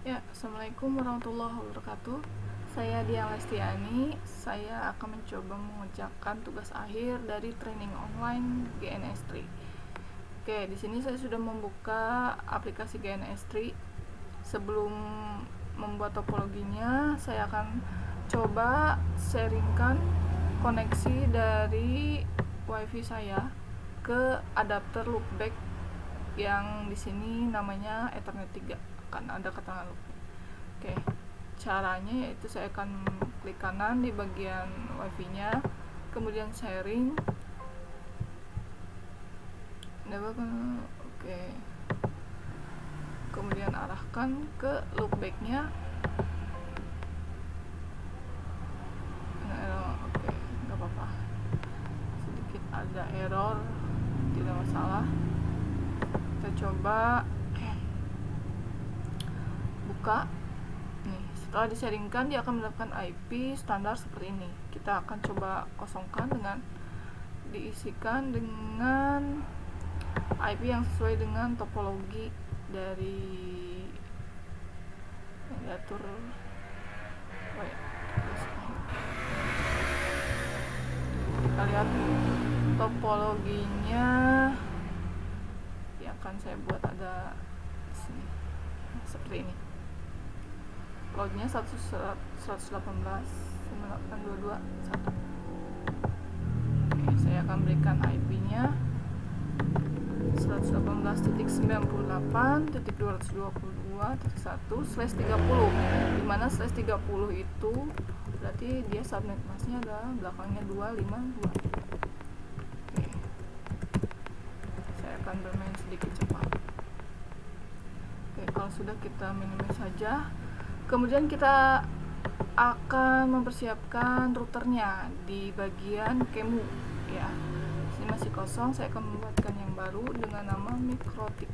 Ya, Assalamualaikum warahmatullahi wabarakatuh. Saya Dia Lestiani. Saya akan mencoba mengerjakan tugas akhir dari training online GNS3. Oke, di sini saya sudah membuka aplikasi GNS3. Sebelum membuat topologinya, saya akan coba sharingkan koneksi dari WiFi saya ke adapter loopback yang di sini namanya Ethernet 3, kan ada keterangan loop. Oke, caranya yaitu saya akan klik kanan di bagian wifi nya, kemudian sharing. Oke, kemudian arahkan ke loopback nya. Oke, nggak apa-apa, sedikit ada error, tidak masalah. Kita coba buka. Nih, setelah disaringkan dia akan mendapatkan IP standar seperti ini. Kita akan coba kosongkan dengan diisikan dengan IP yang sesuai dengan topologi dari yang diatur. Kita lihat topologinya yang akan saya buat ada di sini seperti ini. Loadnya 118.9.822.1. Oke, saya akan berikan IP-nya 118.222.1/30, dimana /30 itu berarti dia subnet masknya adalah belakangnya 252. Oke, saya akan bermain sedikit cepat. Oke, kalau sudah kita minimize saja. Kemudian kita akan mempersiapkan routernya di bagian kemu ya. Ini masih kosong, saya akan membuatkan yang baru dengan nama Mikrotik.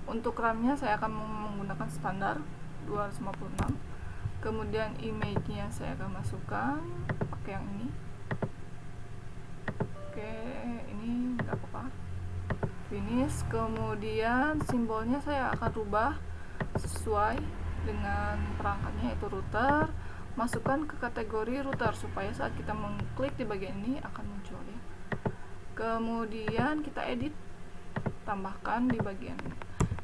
Untuk RAM-nya saya akan menggunakan standar 256. Kemudian image-nya saya akan masukkan pakai yang ini. Oke, ini nggak apa-apa. Finish. Kemudian simbolnya saya akan rubah sesuai dengan perangkatnya, yaitu router. Masukkan ke kategori router supaya saat kita mengklik di bagian ini akan muncul ya. Kemudian kita edit, tambahkan di bagian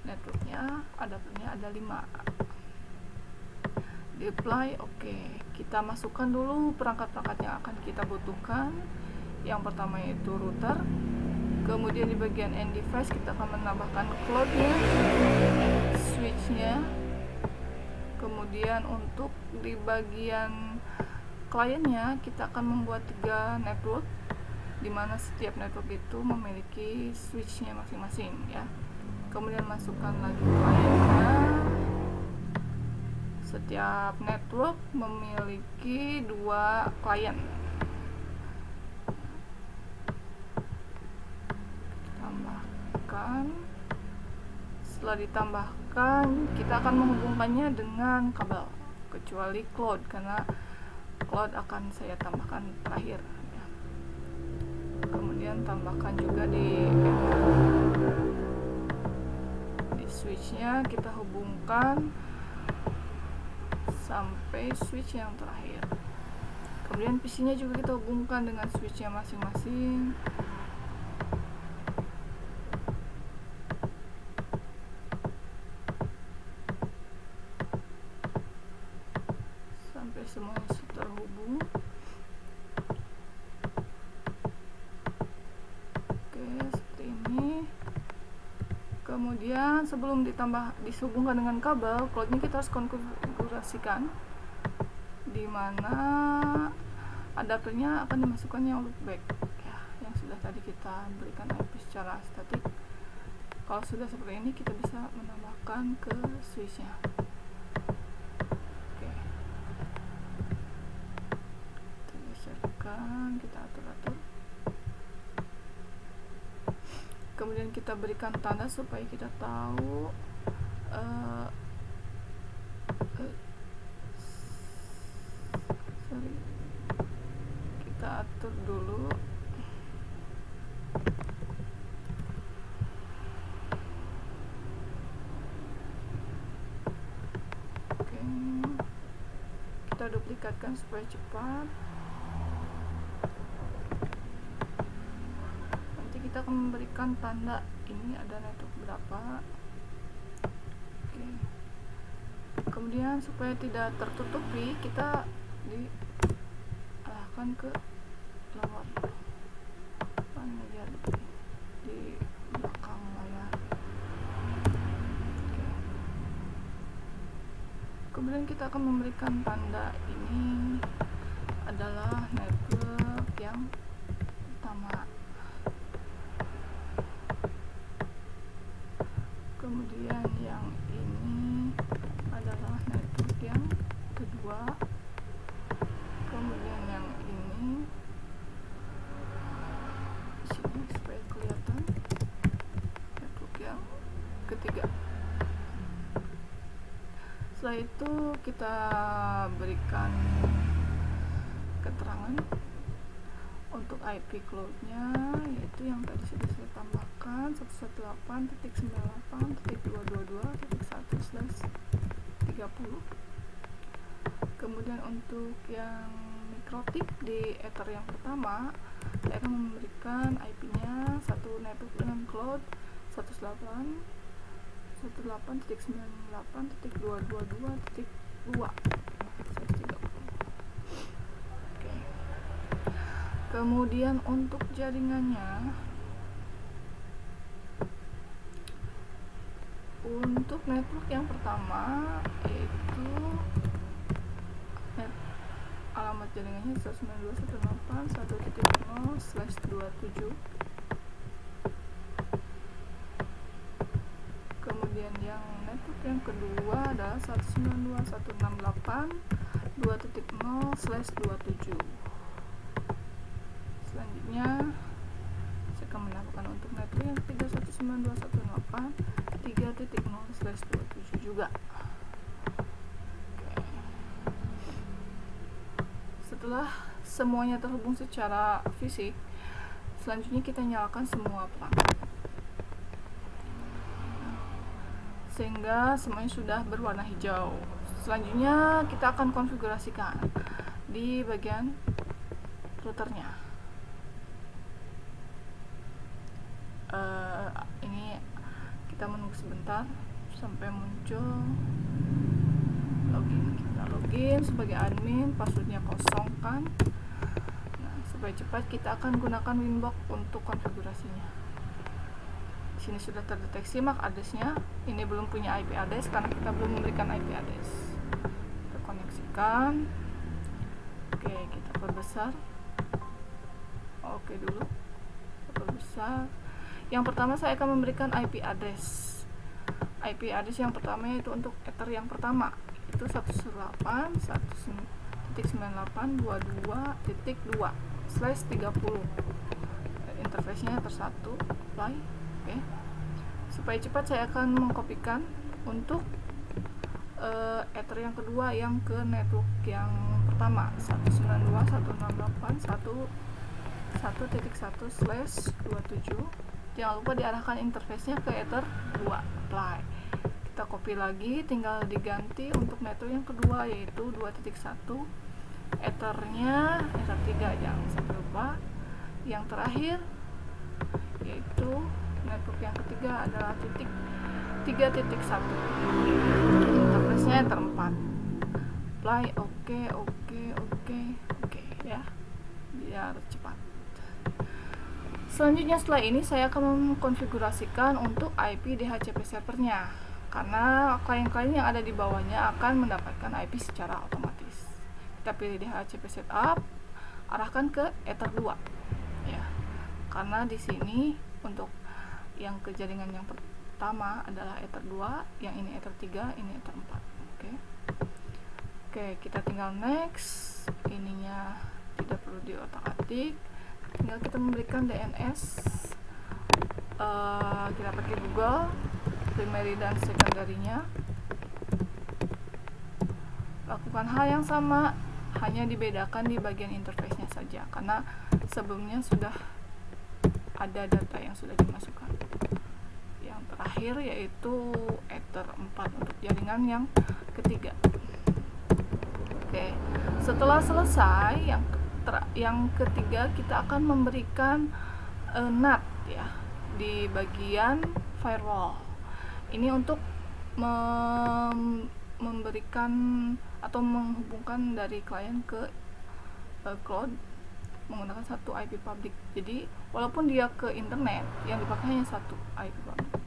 networknya, adapternya ada 5. Di apply. Oke, kita masukkan dulu perangkat-perangkat yang akan kita butuhkan. Yang pertama yaitu router. Kemudian di bagian end device kita akan menambahkan cloud-nya, switch-nya. Kemudian untuk di bagian kliennya kita akan membuat 3 network, di mana setiap network itu memiliki switch-nya masing-masing ya. Kemudian masukkan lagi kliennya. Setiap network memiliki 2 klien. Tambahkan. Setelah ditambahkan, kita akan menghubungkannya dengan kabel, kecuali cloud, karena cloud akan saya tambahkan terakhir ya. Kemudian tambahkan juga di switch-nya, kita hubungkan sampai switch yang terakhir. Kemudian PC-nya juga kita hubungkan dengan switch-nya masing-masing. Sampai semuanya terhubung. Oke, seperti ini. Kemudian sebelum dihubungkan dengan kabel, cloud-nya kita harus konfigurasikan, di mana adapternya akan dimasukkan yang loopback ya, yang sudah tadi kita berikan IP secara statik. Kalau sudah seperti ini, kita bisa menambahkan ke switch-nya. Oke, kita geserkan, kita atur-atur. Kemudian kita berikan tanda supaya kita tahu kita atur dulu. kita duplikatkan supaya cepat. Nanti kita akan memberikan tanda ini ada network berapa. Oke. Kemudian supaya tidak tertutupi, kita diarahkan ke lower jadi di belakang layar. Oke. Kemudian kita akan memberikan tanda ini adalah network yang pertama. Kemudian yang ini adalah network yang kedua. Kemudian yang ini di sini supaya kelihatan network yang ketiga. Setelah itu kita berikan keterangan untuk IP cloud-nya, yaitu yang tadi sudah saya tambahkan 118.98.222.1/30. Kemudian untuk yang mikrotik di Ether yang pertama, saya akan memberikan IP-nya satu network dengan cloud 118.98.222.2. Kemudian untuk jaringannya, untuk network yang pertama yaitu alamat jaringannya 192.168.1.0/27. Kemudian yang network yang kedua adalah 192.168.2.0/27. Selanjutnya saya akan menambahkan untuk network yang ketiga 192.168.3.0/27 juga. Setelah semuanya terhubung secara fisik, selanjutnya kita nyalakan semua perangkat sehingga semuanya sudah berwarna hijau. Selanjutnya kita akan konfigurasikan di bagian routernya. Ini kita menunggu sebentar sampai muncul login. Kita login sebagai admin, passwordnya kosongkan. Nah, supaya cepat kita akan gunakan Winbox untuk konfigurasinya. Di sini sudah terdeteksi MAC address-nya. Ini belum punya IP address karena kita belum memberikan IP address. Kita koneksikan. Oke, kita perbesar. Oke dulu. Kita perbesar. Yang pertama saya akan memberikan IP address. IP address yang pertama itu untuk Ether yang pertama itu 198.198.22.2/30. Interface-nya Ether 1 apply. Oke. Supaya cepat saya akan mengkopikan untuk Ether yang kedua yang ke network yang pertama 192.168.1.1/27. Jangan lupa diarahkan interface-nya ke Ether 2 apply. Kita copy lagi, tinggal diganti untuk network yang kedua yaitu 2.1. Ether-nya Ether 3, jangan sampai lupa. Yang terakhir yaitu network yang ketiga adalah 3.1. Interface-nya Ether 4. Apply, oke ya. Biar cepat. Selanjutnya setelah ini saya akan mengkonfigurasikan untuk IP DHCP servernya, karena klien-klien yang ada di bawahnya akan mendapatkan IP secara otomatis. Kita pilih DHCP setup, arahkan ke Ether 2 ya. Karena di sini untuk yang ke jaringan yang pertama adalah Ether 2, yang ini Ether 3, ini Ether 4. Oke, kita tinggal next. Ininya tidak perlu diotak-atik. Tinggal kita memberikan DNS, kita pakai Google, primary dan secondary-nya. Lakukan hal yang sama, hanya dibedakan di bagian interface-nya saja, karena sebelumnya sudah ada data yang sudah dimasukkan. Yang terakhir yaitu Ether 4 untuk jaringan yang ketiga. Oke, setelah selesai yang ketiga kita akan memberikan NAT ya di bagian firewall. Ini untuk memberikan atau menghubungkan dari klien ke cloud menggunakan satu IP public. Jadi walaupun dia ke internet, yang dipakai hanya satu IP public.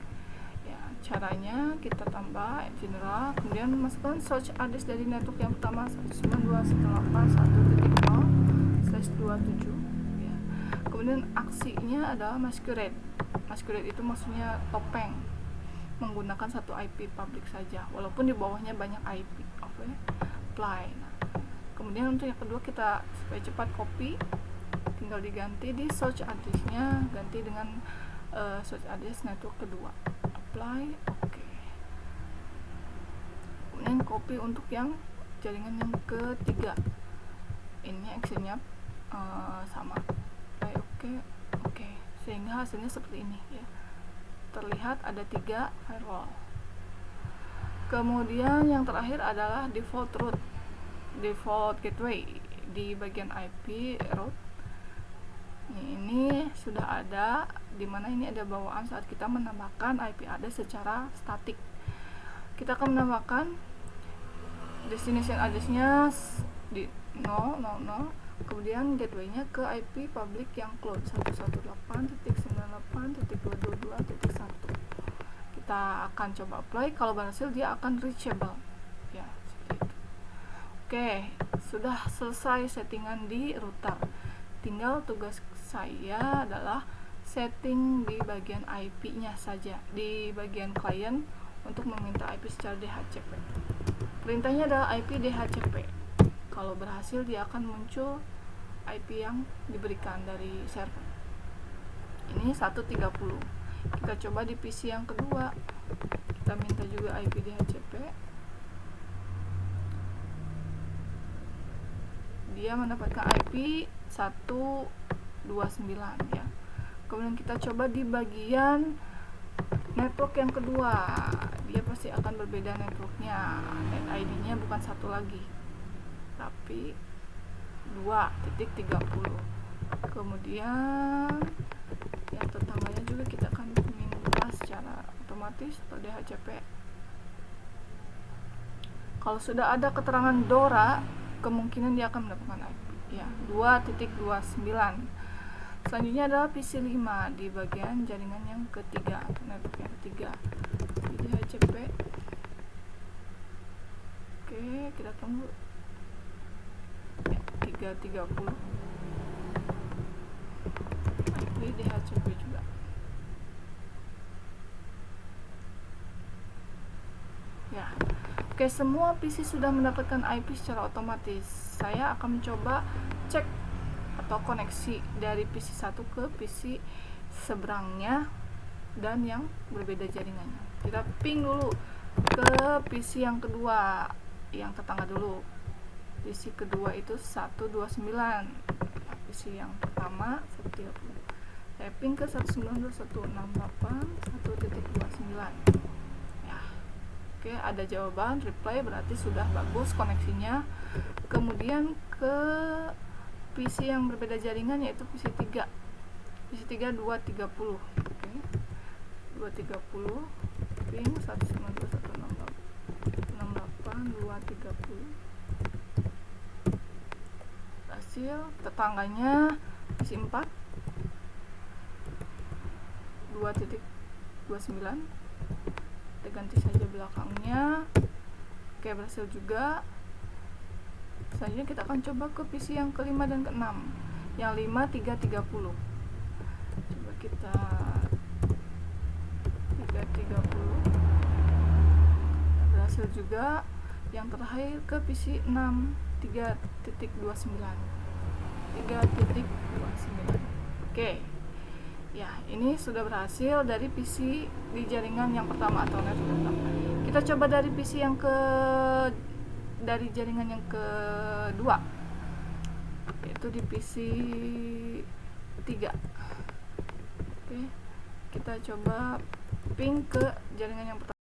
Ya, caranya kita tambah general, kemudian masukkan search address dari network yang pertama 192.168.1.0/27 ya. Kemudian aksinya adalah masquerade. Masquerade itu maksudnya topeng, menggunakan satu IP public saja walaupun di bawahnya banyak IP. Oke, apply. Nah, kemudian untuk yang kedua, kita supaya cepat copy, tinggal diganti di search address-nya, ganti dengan search address network kedua, apply. Oke. Kemudian copy untuk yang jaringan yang ketiga, ini actionnya sama, apply. Oke, sehingga hasilnya seperti ini ya, terlihat ada 3 firewall. Kemudian yang terakhir adalah default route, default gateway di bagian IP route. Ini sudah ada, dimana ini ada bawaan saat kita menambahkan IP address secara statik. Kita akan menambahkan destination address-nya di 000, kemudian gateway-nya ke IP public yang cloud 118.98.222.1. Kita akan coba apply, kalau berhasil dia akan reachable ya, seperti itu. Oke, sudah selesai settingan di router. Tinggal tugas saya adalah setting di bagian IP-nya saja, di bagian klien untuk meminta IP secara DHCP. Perintahnya adalah IP DHCP. Kalau berhasil dia akan muncul IP yang diberikan dari server. Ini 130. Kita coba di PC yang kedua, kita minta juga IP DHCP. Dia mendapatkan IP 129 ya. Kemudian kita coba di bagian network yang kedua, dia pasti akan berbeda networknya. Net ID-nya bukan satu lagi, tapi 2.30. Kemudian yang tetangganya juga kita akan minta secara otomatis atau DHCP. Kalau sudah ada keterangan DORA, kemungkinan dia akan mendapatkan IP ya, 2.29. Selanjutnya adalah PC 5 di bagian jaringan yang ketiga atau network yang ketiga, di DHCP. Oke, kita tunggu ya, 3.30 IP DHCP juga. Ya, oke, semua PC sudah mendapatkan IP secara otomatis. Saya akan mencoba cek atau koneksi dari PC 1 ke PC seberangnya dan yang berbeda jaringannya. Kita ping dulu ke PC yang kedua, yang tetangga dulu. PC kedua itu 129, PC yang pertama 130. Saya ping ke 192.168.1.29 ya. Oke, ada jawaban reply, berarti sudah bagus koneksinya. Kemudian ke PC yang berbeda jaringan, yaitu PC 3. PC 3 230. Oke. 230 ping 192.168.230. Hasil tetangganya PC 4 2.29. Kita ganti saja belakangnya. Oke, berhasil juga. Selanjutnya kita akan coba ke PC yang kelima dan keenam, yang 5330. Coba kita 330, berhasil juga. Yang terakhir ke PC 6 3.29. Oke ya, ini sudah berhasil dari PC di jaringan yang pertama atau network pertama. Kita coba dari PC yang dari jaringan yang kedua, yaitu di PC 3. Oke, kita coba ping ke jaringan yang pertama.